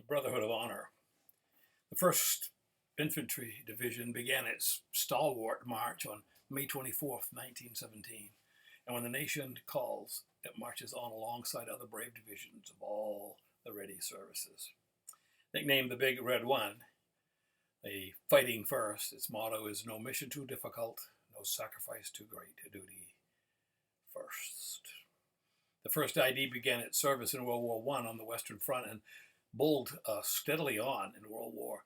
Brotherhood of Honor. The 1st Infantry Division began its stalwart march on May 24th, 1917, and when the nation calls, it marches on alongside other brave divisions of all the ready services. Nicknamed the Big Red One, the fighting first, its motto is no mission too difficult, no sacrifice too great, duty first. The 1st ID began its service in World War I on the Western Front and bowled steadily on in World War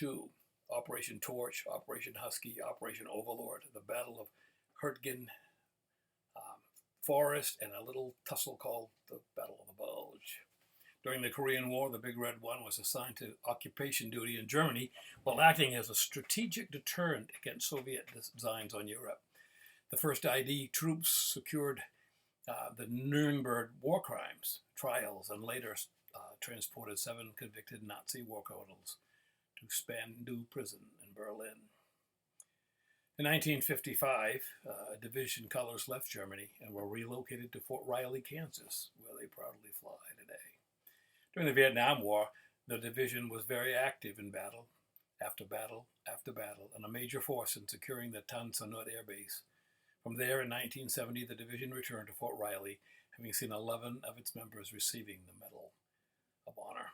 II. Operation Torch, Operation Husky, Operation Overlord, the Battle of Hurtgen Forest, and a little tussle called the Battle of the Bulge. During the Korean War, the Big Red One was assigned to occupation duty in Germany while acting as a strategic deterrent against Soviet designs on Europe. The 1st ID troops secured the Nuremberg war crimes trials and later transported 7 convicted Nazi war criminals to Spandau prison in Berlin. In 1955, division colors left Germany and were relocated to Fort Riley, Kansas, where they proudly fly today. During the Vietnam War, the division was very active in battle after battle after battle, and a major force in securing the Tan Son Nhut Air Base. From there, in 1970, the division returned to Fort Riley, having seen 11 of its members receiving the Medal of Honor.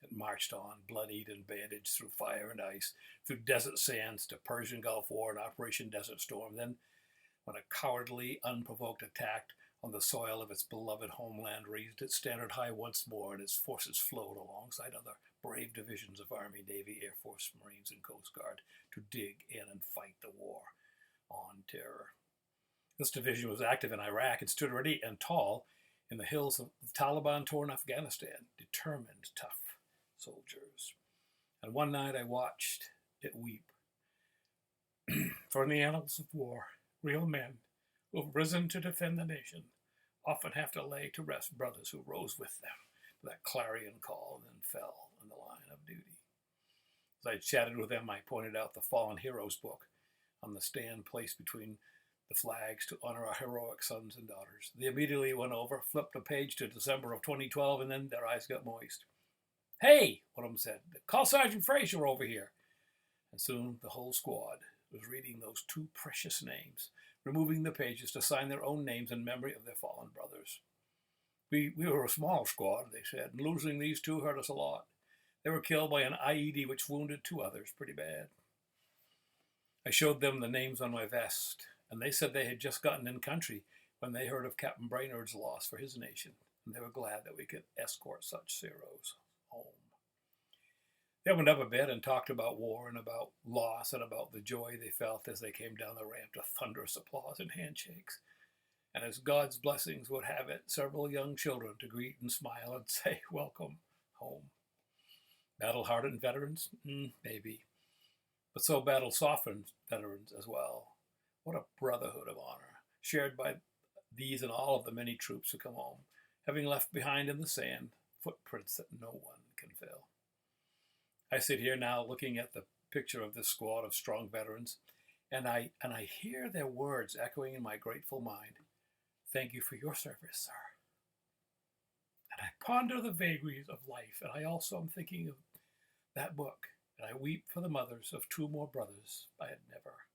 It marched on, bloodied and bandaged through fire and ice, through desert sands to Persian Gulf War and Operation Desert Storm. Then, when a cowardly, unprovoked attack on the soil of its beloved homeland raised its standard high once more, and its forces flowed alongside other brave divisions of Army, Navy, Air Force, Marines, and Coast Guard to dig in and fight the war on terror. This division was active in Iraq and stood ready and tall in the hills of the Taliban-torn Afghanistan, determined, tough soldiers. And one night I watched it weep. For in the annals of war, real men who have risen to defend the nation often have to lay to rest brothers who rose with them to that clarion call and then fell in the line of duty. As I chatted with them, I pointed out the Fallen Heroes book on the stand placed between the flags to honor our heroic sons and daughters. They immediately went over, flipped a page to December of 2012, and then their eyes got moist. "Hey," one of them said, "call Sergeant Fraser over here." And soon the whole squad was reading those 2 precious names, removing the pages to sign their own names in memory of their fallen brothers. We were a small squad, they said, and losing these 2 hurt us a lot. They were killed by an IED which wounded 2 others pretty bad. I showed them the names on my vest, and they said they had just gotten in country when they heard of Captain Brainerd's loss for his nation, and they were glad that we could escort such heroes home. They opened up a bit and talked about war and about loss and about the joy they felt as they came down the ramp to thunderous applause and handshakes. And as God's blessings would have it, several young children to greet and smile and say, "Welcome home." Battle-hardened veterans? Maybe. But so battle-softened veterans as well. What a brotherhood of honor, shared by these and all of the many troops who come home, having left behind in the sand footprints that no one can fill. I sit here now looking at the picture of this squad of strong veterans, and I hear their words echoing in my grateful mind. "Thank you for your service, sir." And I ponder the vagaries of life, and I also am thinking of that book, and I weep for the mothers of 2 more brothers I had never